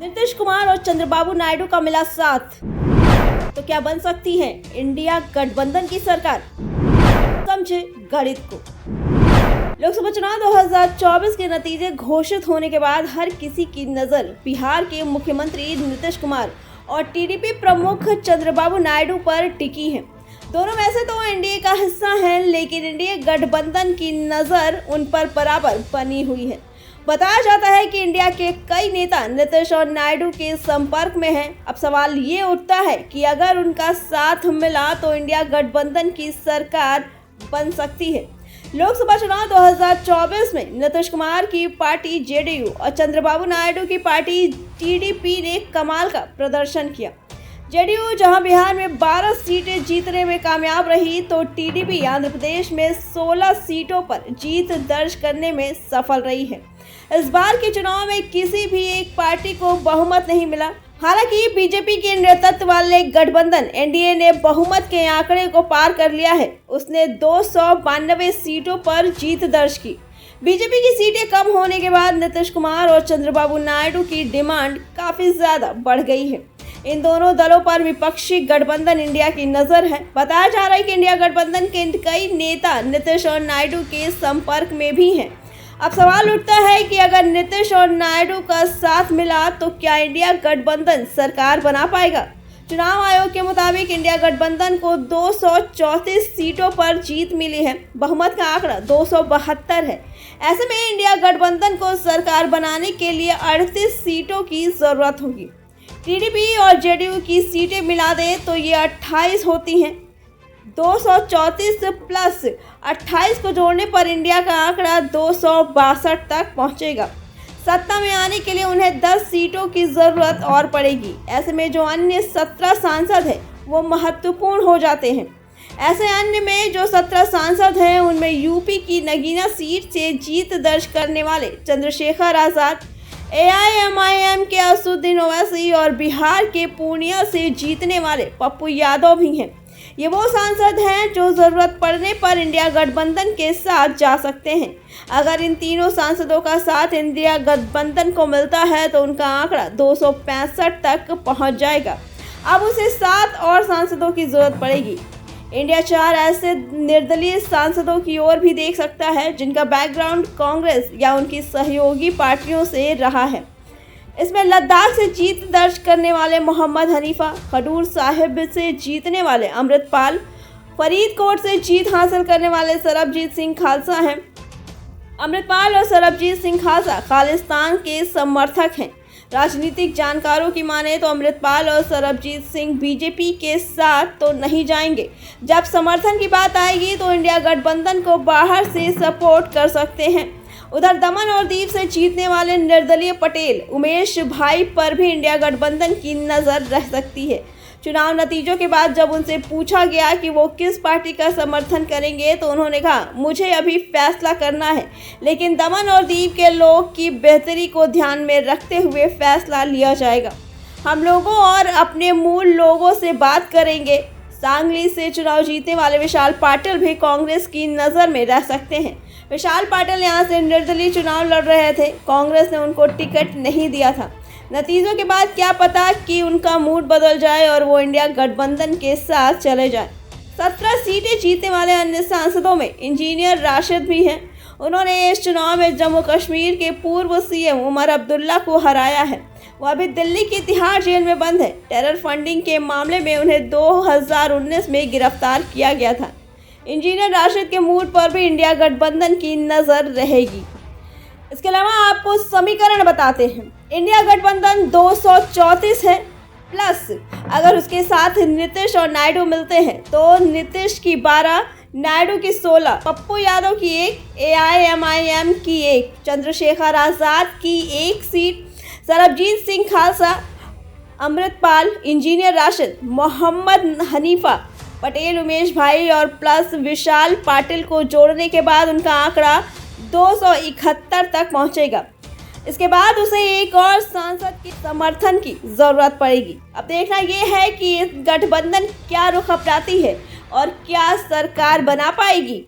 नीतीश कुमार और चंद्रबाबू नायडू का मिला साथ तो क्या बन सकती है इंडिया गठबंधन की सरकार। समझे गणित को। लोकसभा चुनाव 2024 के नतीजे घोषित होने के बाद हर किसी की नजर बिहार के मुख्यमंत्री नीतीश कुमार और टीडीपी प्रमुख चंद्रबाबू नायडू पर टिकी है। दोनों वैसे तो एनडीए का हिस्सा हैं, लेकिन एनडीए गठबंधन की नजर उन पर बराबर बनी हुई है। बताया जाता है कि इंडिया के कई नेता नीतीश और नायडू के संपर्क में हैं। अब सवाल ये उठता है कि अगर उनका साथ मिला तो इंडिया गठबंधन की सरकार बन सकती है। लोकसभा चुनाव 2024 में नीतीश कुमार की पार्टी जेडीयू और चंद्रबाबू नायडू की पार्टी टीडीपी ने कमाल का प्रदर्शन किया। जेडीयू जहां बिहार में 12 सीटें जीतने में कामयाब रही, तो टीडीपी आंध्र प्रदेश में 16 सीटों पर जीत दर्ज करने में सफल रही है। इस बार के चुनाव में किसी भी एक पार्टी को बहुमत नहीं मिला। हालांकि बीजेपी के नेतृत्व वाले गठबंधन एनडीए ने बहुमत के आंकड़े को पार कर लिया है। उसने 292 सीटों पर जीत दर्ज की। बीजेपी की सीटें कम होने के बाद नीतीश कुमार और चंद्रबाबू नायडू की डिमांड काफी ज्यादा बढ़ गई है। इन दोनों दलों पर विपक्षी गठबंधन इंडिया की नजर है। बताया जा रहा है कि इंडिया गठबंधन के कई नेता नीतीश और नायडू के संपर्क में भी हैं। अब सवाल उठता है कि अगर नीतीश और नायडू का साथ मिला तो क्या इंडिया गठबंधन सरकार बना पाएगा। चुनाव आयोग के मुताबिक इंडिया गठबंधन को 234 सीटों पर जीत मिली है। बहुमत का आंकड़ा 272 है। ऐसे में इंडिया गठबंधन को सरकार बनाने के लिए 38 सीटों की जरूरत होगी। टीडीपी और जेडीयू की सीटें मिला दें तो ये 28 होती हैं। 234 प्लस 28 को जोड़ने पर इंडिया का आंकड़ा 262 तक पहुंचेगा। सत्ता में आने के लिए उन्हें 10 सीटों की जरूरत और पड़ेगी। ऐसे में जो अन्य 17 सांसद हैं वो महत्वपूर्ण हो जाते हैं। ऐसे अन्य में जो 17 सांसद हैं उनमें यूपी की नगीना सीट से जीत दर्ज करने वाले चंद्रशेखर आजाद, एआईएमआईएम के असदुद्दीन ओवैसी और बिहार के पूर्णिया से जीतने वाले पप्पू यादव भी हैं। ये वो सांसद हैं जो जरूरत पड़ने पर इंडिया गठबंधन के साथ जा सकते हैं। अगर इन तीनों सांसदों का साथ इंडिया गठबंधन को मिलता है तो उनका आंकड़ा 265 तक पहुंच जाएगा। अब उसे 7 और सांसदों की जरूरत पड़ेगी। इंडिया 4 ऐसे निर्दलीय सांसदों की ओर भी देख सकता है जिनका बैकग्राउंड कांग्रेस या उनकी सहयोगी पार्टियों से रहा है। इसमें लद्दाख से जीत दर्ज करने वाले मोहम्मद हनीफा, खडूर साहिब से जीतने वाले अमृतपाल, फरीदकोट से जीत हासिल करने वाले सरबजीत सिंह खालसा हैं। अमृतपाल और सरबजीत सिंह खालसा खालिस्तान के समर्थक हैं। राजनीतिक जानकारों की माने तो अमृतपाल और सरबजीत सिंह बीजेपी के साथ तो नहीं जाएंगे। जब समर्थन की बात आएगी तो इंडिया गठबंधन को बाहर से सपोर्ट कर सकते हैं। उधर दमन और दीव से जीतने वाले निर्दलीय पटेल उमेश भाई पर भी इंडिया गठबंधन की नज़र रह सकती है। चुनाव नतीजों के बाद जब उनसे पूछा गया कि वो किस पार्टी का समर्थन करेंगे तो उन्होंने कहा, मुझे अभी फैसला करना है, लेकिन दमन और दीव के लोग की बेहतरी को ध्यान में रखते हुए फैसला लिया जाएगा। हम लोगों और अपने मूल लोगों से बात करेंगे। सांगली से चुनाव जीतने वाले विशाल पाटिल भी कांग्रेस की नज़र में रह सकते हैं। विशाल पाटिल यहाँ से निर्दलीय चुनाव लड़ रहे थे। कांग्रेस ने उनको टिकट नहीं दिया था। नतीजों के बाद क्या पता कि उनका मूड बदल जाए और वो इंडिया गठबंधन के साथ चले जाए। 17 सीटें जीतने वाले अन्य सांसदों में इंजीनियर राशिद भी हैं। उन्होंने इस चुनाव में जम्मू कश्मीर के पूर्व सीएम उमर अब्दुल्ला को हराया है। वो अभी दिल्ली की तिहाड़ जेल में बंद है। टेरर फंडिंग के मामले में उन्हें 2019 में गिरफ्तार किया गया था। इंजीनियर राशिद के मूड पर भी इंडिया गठबंधन की नज़र रहेगी। इसके अलावा आपको समीकरण बताते हैं। इंडिया गठबंधन 234 है, प्लस अगर उसके साथ नीतीश और नायडू मिलते हैं तो नीतीश की 12, नायडू की 16, पप्पू यादव की 1, एआईएमआईएम की 1, चंद्रशेखर आजाद की 1 सीट, सरबजीत सिंह खालसा, अमृतपाल, इंजीनियर राशिद, मोहम्मद हनीफा, पटेल उमेश भाई और प्लस विशाल पाटिल को जोड़ने के बाद उनका आंकड़ा 271 तक पहुंचेगा। इसके बाद उसे एक और सांसद के समर्थन की जरूरत पड़ेगी। अब देखना यह है कि इस गठबंधन क्या रुख अपनाती है और क्या सरकार बना पाएगी।